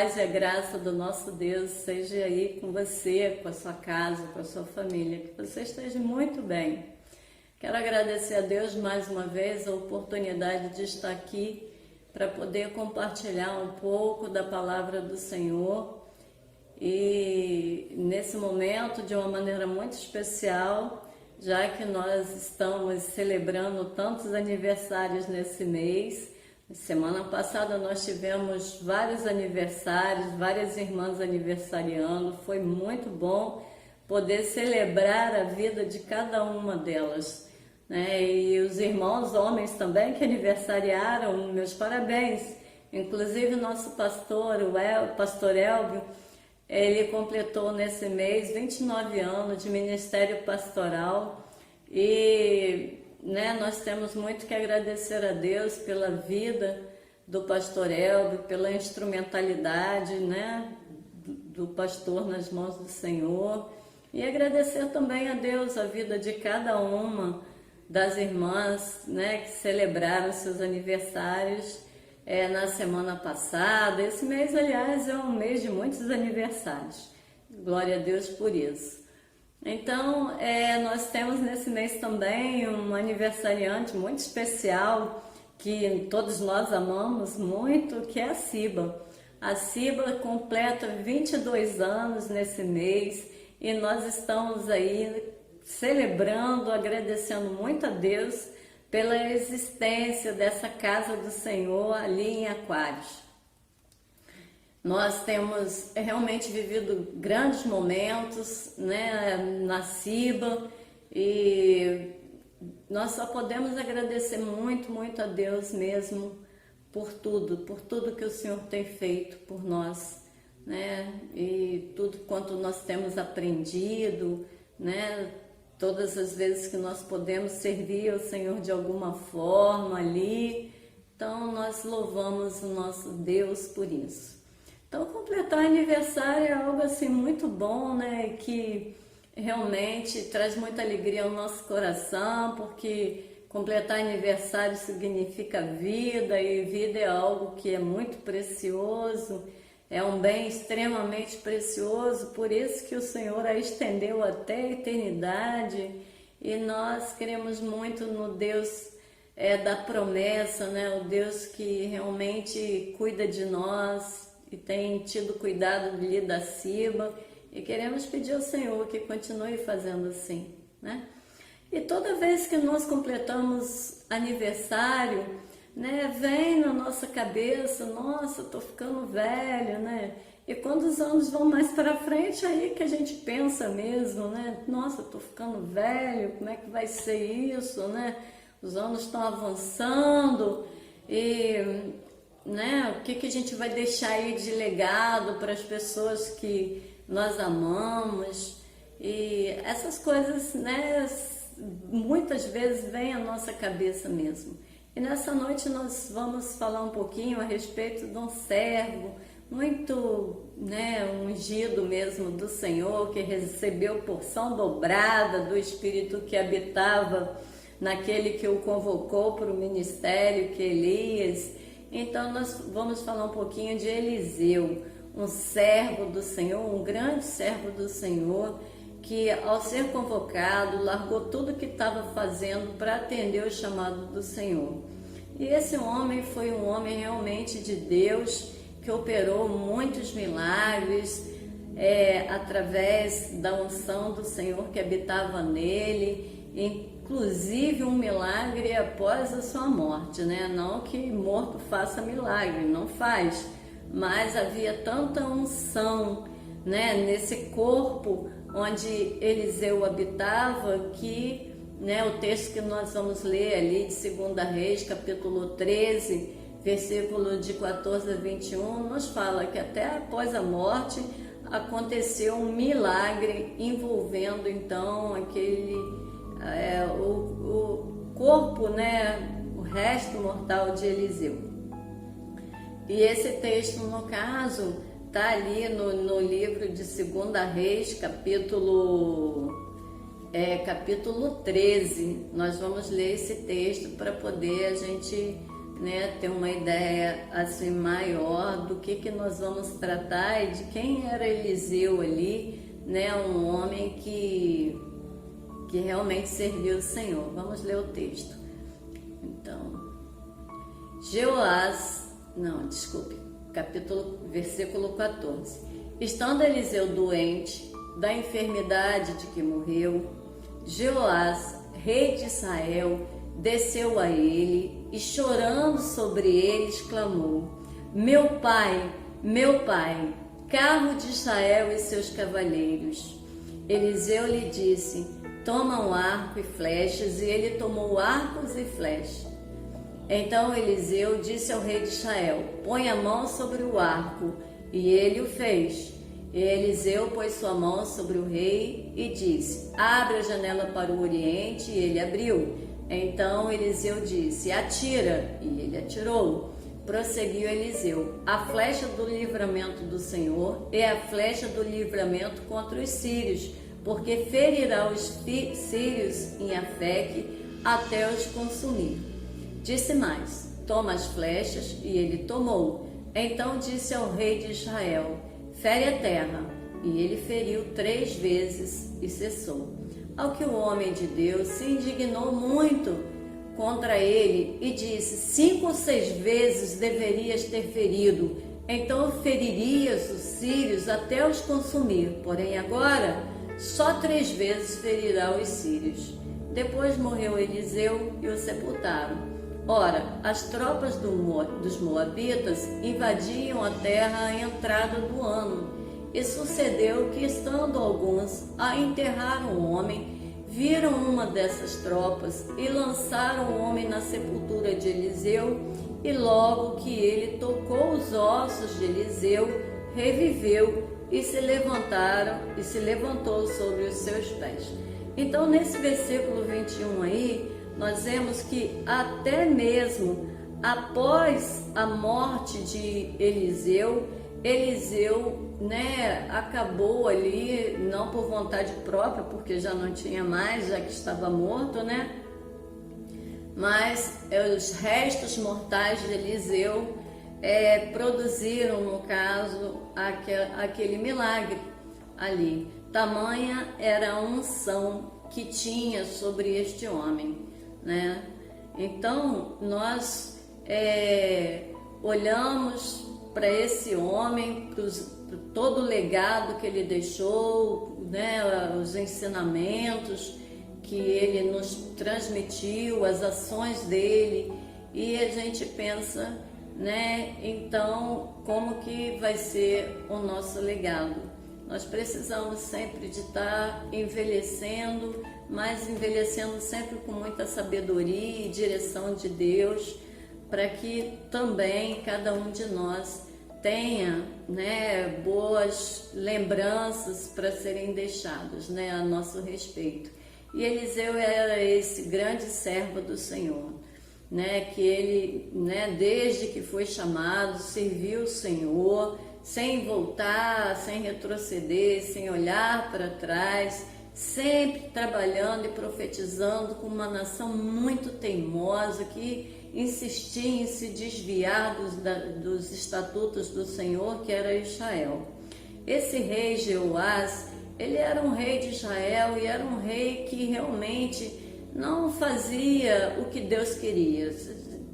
paz e a graça do nosso Deus seja aí com você, com a sua casa, com a sua família, que você esteja muito bem. Quero agradecer a Deus mais uma vez a oportunidade de estar aqui para poder compartilhar um pouco da palavra do Senhor e nesse momento de uma maneira muito especial, já que nós estamos celebrando tantos aniversários nesse mês. Semana passada nós tivemos vários aniversários, várias irmãs aniversariando, foi muito bom poder celebrar a vida de cada uma delas, né? E os irmãos homens também que aniversariaram, meus parabéns. Inclusive nosso pastor, pastor Elvio, ele completou nesse mês 29 anos de ministério pastoral e nós temos muito que agradecer a Deus pela vida do pastor Elvio, pela instrumentalidade do pastor nas mãos do Senhor, e agradecer também a Deus a vida de cada uma das irmãs que celebraram seus aniversários na semana passada. Esse mês, aliás, é um mês de muitos aniversários, glória a Deus por isso. Então, nós temos nesse mês também um aniversariante muito especial, que todos nós amamos muito, que é a Ciba. A Ciba completa 22 anos nesse mês e nós estamos aí celebrando, agradecendo muito a Deus pela existência dessa casa do Senhor ali em Aquários. Nós temos realmente vivido grandes momentos na Ciba e nós só podemos agradecer muito, muito a Deus mesmo por tudo que o Senhor tem feito por nós, e tudo quanto nós temos aprendido, todas as vezes que nós podemos servir ao Senhor de alguma forma ali, então nós louvamos o nosso Deus por isso. Então, completar aniversário é algo assim muito bom, que realmente traz muita alegria ao nosso coração, porque completar aniversário significa vida, e vida é algo que é muito precioso, é um bem extremamente precioso, por isso que o Senhor a estendeu até a eternidade, e nós queremos muito no Deus da promessa, o Deus que realmente cuida de nós, e tem tido cuidado de da Ciba, e queremos pedir ao Senhor que continue fazendo assim, E toda vez que nós completamos aniversário, vem na nossa cabeça, nossa, tô ficando velho, E quando os anos vão mais para frente, aí que a gente pensa mesmo, Nossa, tô ficando velho, como é que vai ser isso, Os anos estão avançando e o que a gente vai deixar aí de legado para as pessoas que nós amamos, e essas coisas, muitas vezes vêm à nossa cabeça mesmo. E nessa noite nós vamos falar um pouquinho a respeito de um servo muito, ungido mesmo do Senhor, que recebeu porção dobrada do Espírito que habitava naquele que o convocou para o ministério, que é Elias. Então nós vamos falar um pouquinho de Eliseu, um servo do Senhor, um grande servo do Senhor, que ao ser convocado, largou tudo que estava fazendo para atender o chamado do Senhor. E esse homem foi um homem realmente de Deus, que operou muitos milagres, através da unção do Senhor que habitava nele, inclusive um milagre após a sua morte, Não que morto faça milagre, não faz, mas havia tanta unção, nesse corpo onde Eliseu habitava, que, o texto que nós vamos ler ali de 2 Reis, capítulo 13, versículo de 14 a 21, nos fala que até após a morte aconteceu um milagre envolvendo então o corpo, o resto mortal de Eliseu. E esse texto, no caso, está ali no livro de 2 Reis, capítulo 13. Nós vamos ler esse texto para poder a gente né, ter uma ideia assim maior do que nós vamos tratar e de quem era Eliseu ali, né, um homem que realmente serviu o Senhor. Vamos ler o texto. Então, versículo 14. Estando Eliseu doente da enfermidade de que morreu, Jeoás, rei de Israel, desceu a ele e, chorando sobre ele, exclamou: meu pai, carro de Israel e seus cavaleiros. Eliseu lhe disse: toma um arco e flechas. E ele tomou arcos e flechas. Então Eliseu disse ao rei de Israel: põe a mão sobre o arco. E ele o fez. E Eliseu pôs sua mão sobre o rei e disse: abre a janela para o oriente. E ele abriu. Então Eliseu disse: atira. E ele atirou. Prosseguiu Eliseu: a flecha do livramento do Senhor é a flecha do livramento contra os sírios, porque ferirá os sírios em Afeque até os consumir. Disse mais: toma as flechas. E ele tomou. Então disse ao rei de Israel: fere a terra. E ele feriu 3 vezes e cessou. Ao que o homem de Deus se indignou muito contra ele e disse: 5 ou 6 vezes deverias ter ferido, então feririas os sírios até os consumir. Porém agora só 3 vezes ferirá os sírios. Depois morreu Eliseu e o sepultaram. Ora, as tropas dos moabitas invadiam a terra à entrada do ano. E sucedeu que, estando alguns a enterrar um homem, viram uma dessas tropas e lançaram o homem na sepultura de Eliseu. E logo que ele tocou os ossos de Eliseu, reviveu e se levantou sobre os seus pés. Então, nesse versículo 21 aí, nós vemos que até mesmo após a morte de Eliseu, né, acabou ali, não por vontade própria, porque já não tinha mais, já que estava morto, né? Mas os restos mortais de Eliseu produziram, no caso, aquele milagre ali. Tamanha era a unção que tinha sobre este homem, né? Então nós olhamos para esse homem, para todo o legado que ele deixou, né? Os ensinamentos que ele nos transmitiu, as ações dele, e a gente pensa, né? Então, como que vai ser o nosso legado? Nós precisamos sempre de estar envelhecendo, mas envelhecendo sempre com muita sabedoria e direção de Deus, para que também cada um de nós tenha, né, boas lembranças para serem deixadas, né, a nosso respeito. E Eliseu era esse grande servo do Senhor, né, que ele, né, desde que foi chamado, serviu o Senhor, sem voltar, sem retroceder, sem olhar para trás, sempre trabalhando e profetizando com uma nação muito teimosa que insistia em se desviar dos estatutos do Senhor, que era Israel. Esse rei Jeoás, ele era um rei de Israel e era um rei que realmente não fazia o que Deus queria,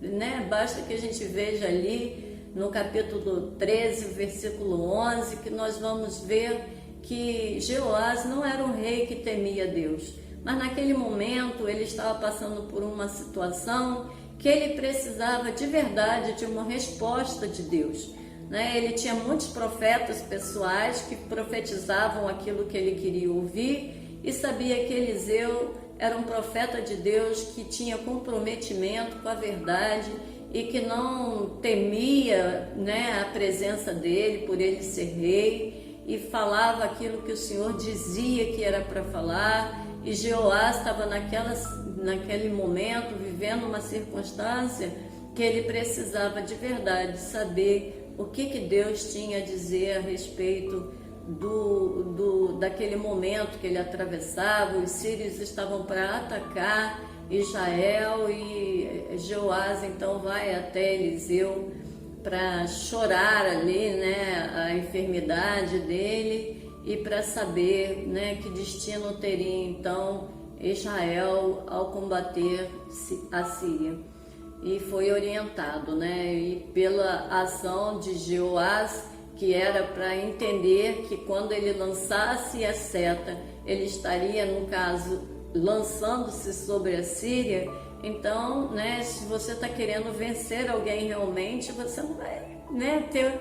né? Basta que a gente veja ali no capítulo 13, versículo 11, que nós vamos ver que Jeoás não era um rei que temia Deus, mas naquele momento ele estava passando por uma situação que ele precisava de verdade de uma resposta de Deus, né? Ele tinha muitos profetas pessoais que profetizavam aquilo que ele queria ouvir e sabia que Eliseu era um profeta de Deus que tinha comprometimento com a verdade e que não temia, né, a presença dele por ele ser rei, e falava aquilo que o Senhor dizia que era para falar. E Jeoás estava naquele momento vivendo uma circunstância que ele precisava de verdade saber o que Deus tinha a dizer a respeito daquele momento que ele atravessava. Os sírios estavam para atacar Israel, e Jeoás então vai até Eliseu para chorar ali, né, a enfermidade dele e para saber, né, que destino teria então Israel ao combater a Síria. E foi orientado, né, e pela ação de Jeoás, que era para entender que quando ele lançasse a seta, ele estaria, no caso, lançando-se sobre a Síria. Então, né, se você está querendo vencer alguém realmente, você não vai, né, ter,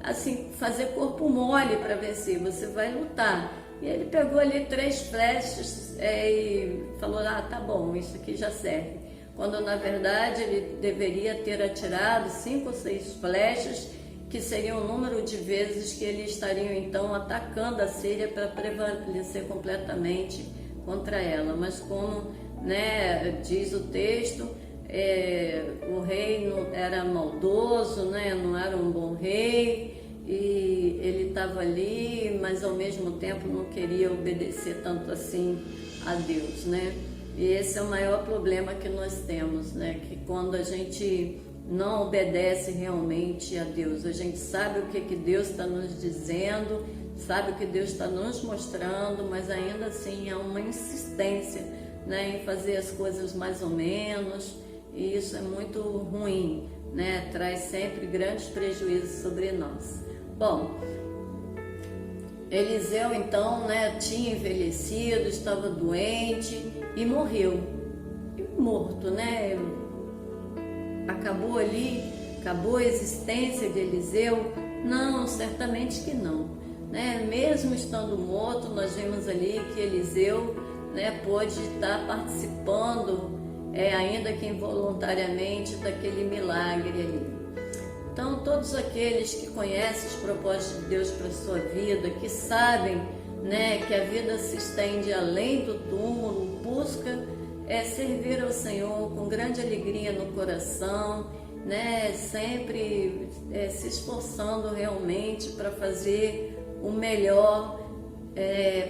assim, fazer corpo mole para vencer, você vai lutar. E ele pegou ali 3 flechas e falou, tá bom, isso aqui já serve. Quando na verdade ele deveria ter atirado 5 ou 6 flechas, que seria o número de vezes que ele estaria então atacando a Síria para prevalecer completamente contra ela. Mas como, né, diz o texto, o rei não era maldoso, né, não era um bom rei, e ele estava ali, mas ao mesmo tempo não queria obedecer tanto assim a Deus, né? E esse é o maior problema que nós temos, né? Que quando a gente não obedece realmente a Deus, a gente sabe o que Deus está nos dizendo, sabe o que Deus está nos mostrando, mas ainda assim há uma insistência, né, em fazer as coisas mais ou menos, e isso é muito ruim, né? Traz sempre grandes prejuízos sobre nós. Bom, Eliseu então, né, tinha envelhecido, estava doente e morreu, morto, né? Acabou ali, acabou a existência de Eliseu? Não, certamente que não, né? Mesmo estando morto, nós vimos ali que Eliseu, né, pôde estar participando, ainda que involuntariamente, daquele milagre ali. Então, todos aqueles que conhecem os propósitos de Deus para a sua vida, que sabem, né, que a vida se estende além do túmulo, busca servir ao Senhor com grande alegria no coração, né, sempre se esforçando realmente para fazer o melhor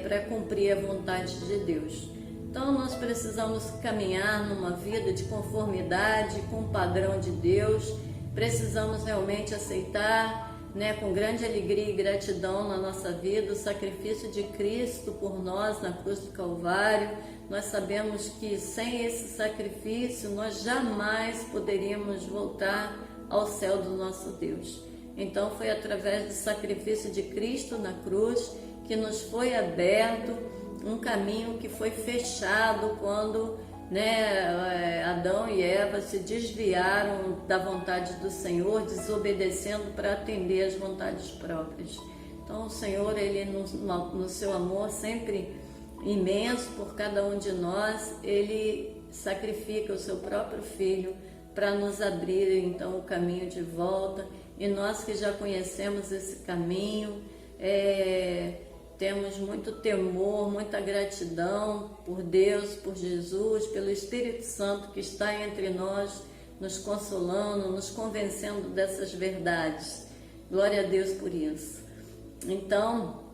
para cumprir a vontade de Deus. Então, nós precisamos caminhar numa vida de conformidade com o padrão de Deus. Precisamos realmente aceitar, né, com grande alegria e gratidão na nossa vida o sacrifício de Cristo por nós na cruz do Calvário. Nós sabemos que sem esse sacrifício nós jamais poderíamos voltar ao céu do nosso Deus. Então foi através do sacrifício de Cristo na cruz que nos foi aberto um caminho que foi fechado quando, né, Adão e Eva se desviaram da vontade do Senhor, desobedecendo para atender às vontades próprias. Então o Senhor, ele no seu amor sempre imenso por cada um de nós, ele sacrifica o seu próprio Filho para nos abrir então o caminho de volta. E nós que já conhecemos esse caminho, temos muito temor, muita gratidão por Deus, por Jesus, pelo Espírito Santo que está entre nós, nos consolando, nos convencendo dessas verdades. Glória a Deus por isso. Então,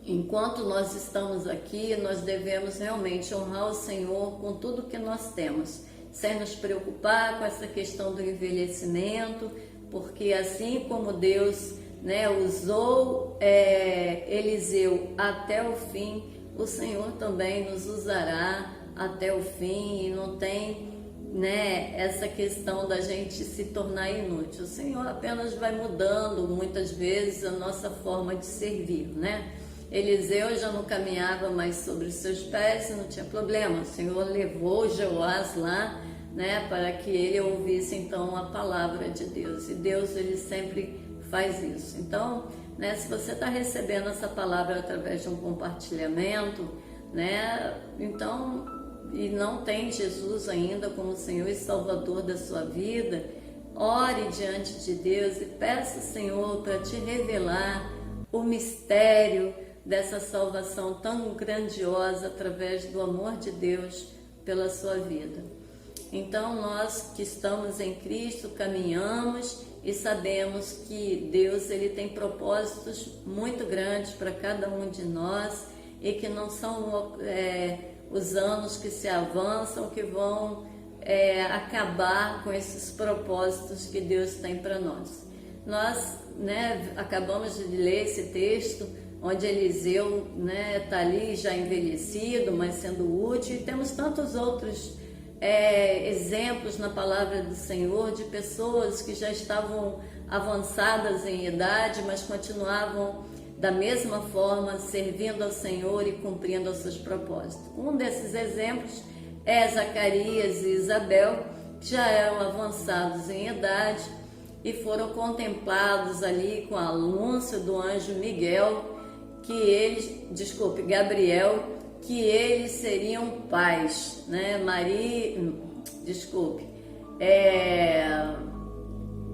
enquanto nós estamos aqui, nós devemos realmente honrar o Senhor com tudo que nós temos, sem nos preocupar com essa questão do envelhecimento, porque assim como Deus, né, usou Eliseu até o fim, o Senhor também nos usará até o fim, e não tem, né, essa questão da gente se tornar inútil. O Senhor apenas vai mudando muitas vezes a nossa forma de servir, né? Eliseu já não caminhava mais sobre os seus pés, não tinha problema. O Senhor levou Jeoás lá, né, para que ele ouvisse então a palavra de Deus. E Deus, ele sempre faz isso. Então, né, se você está recebendo essa palavra através de um compartilhamento, né, então, e não tem Jesus ainda como Senhor e Salvador da sua vida, ore diante de Deus e peça ao Senhor para te revelar o mistério dessa salvação tão grandiosa através do amor de Deus pela sua vida. Então, nós que estamos em Cristo, caminhamos e sabemos que Deus, ele tem propósitos muito grandes para cada um de nós, e que não são os anos que se avançam, que vão acabar com esses propósitos que Deus tem para nós. Nós, acabamos de ler esse texto, onde Eliseu está ali já envelhecido, mas sendo útil, e temos tantos outros exemplos na palavra do Senhor de pessoas que já estavam avançadas em idade, mas continuavam da mesma forma servindo ao Senhor e cumprindo os seus propósitos. Um desses exemplos é Zacarias e Isabel, que já eram avançados em idade e foram contemplados ali com o anúncio do anjo Gabriel, que eles seriam pais,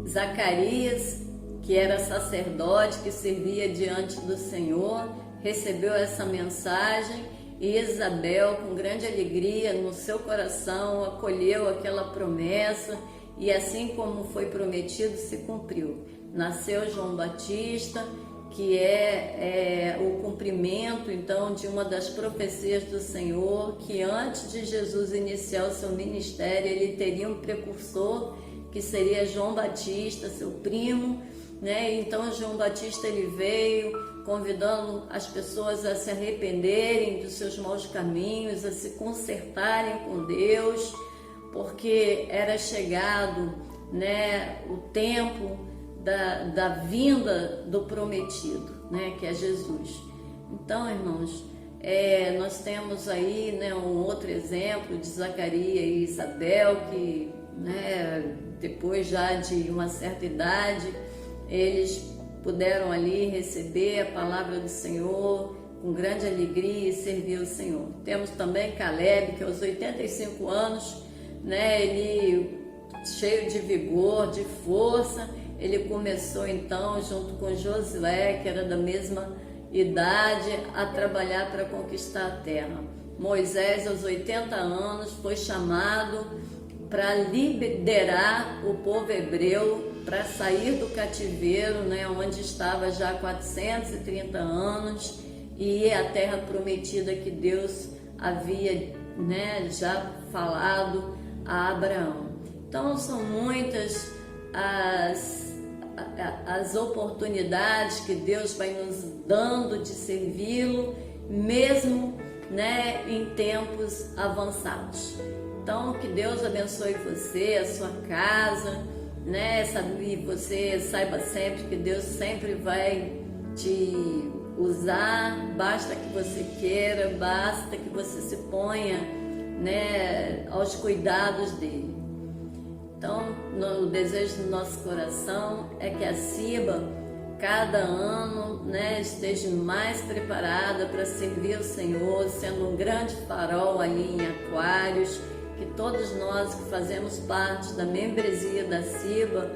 Zacarias, que era sacerdote, que servia diante do Senhor, recebeu essa mensagem, e Isabel, com grande alegria no seu coração, acolheu aquela promessa, e assim como foi prometido, se cumpriu. Nasceu João Batista, que é o cumprimento, então, de uma das profecias do Senhor, que antes de Jesus iniciar o seu ministério, ele teria um precursor, que seria João Batista, seu primo, Então, João Batista, ele veio convidando as pessoas a se arrependerem dos seus maus caminhos, a se consertarem com Deus, porque era chegado, o tempo da vinda do prometido, que é Jesus. Então, irmãos, nós temos aí um outro exemplo de Zacarias e Isabel, que depois já de uma certa idade, eles puderam ali receber a palavra do Senhor com grande alegria e servir o Senhor. Temos também Caleb, que aos 85 anos, ele cheio de vigor, de força, ele começou então, junto com Josué, que era da mesma idade, a trabalhar para conquistar a terra. Moisés, aos 80 anos, foi chamado para liderar o povo hebreu para sair do cativeiro, onde estava já há 430 anos, e ir à terra prometida que Deus havia já falado a Abraão. Então, são muitas as oportunidades que Deus vai nos dando de servi-lo, mesmo em tempos avançados. Então, que Deus abençoe você, a sua casa, e você saiba sempre que Deus sempre vai te usar, basta que você queira, basta que você se ponha aos cuidados dele. Então, o desejo do nosso coração é que a CIBA, cada ano, esteja mais preparada para servir o Senhor, sendo um grande farol ali em Aquários, que todos nós que fazemos parte da membresia da CIBA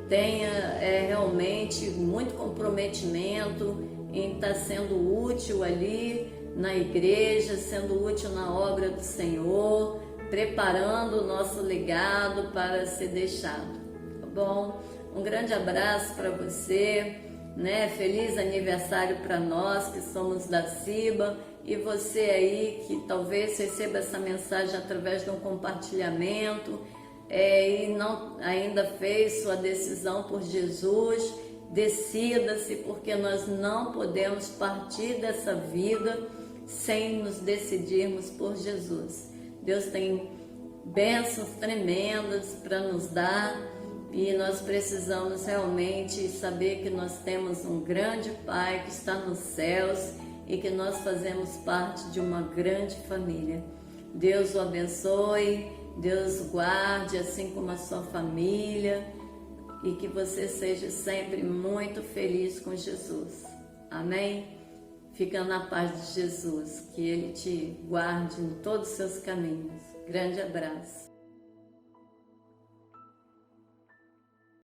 tenha realmente muito comprometimento em estar sendo útil ali na igreja, sendo útil na obra do Senhor, preparando o nosso legado para ser deixado, tá bom? Um grande abraço para você, Feliz aniversário para nós que somos da CIBA, e você aí que talvez receba essa mensagem através de um compartilhamento e não ainda fez sua decisão por Jesus, decida-se, porque nós não podemos partir dessa vida sem nos decidirmos por Jesus. Deus tem bênçãos tremendas para nos dar, e nós precisamos realmente saber que nós temos um grande Pai que está nos céus e que nós fazemos parte de uma grande família. Deus o abençoe, Deus o guarde, assim como a sua família, e que você seja sempre muito feliz com Jesus. Amém? Fica na paz de Jesus, que Ele te guarde em todos os seus caminhos. Grande abraço.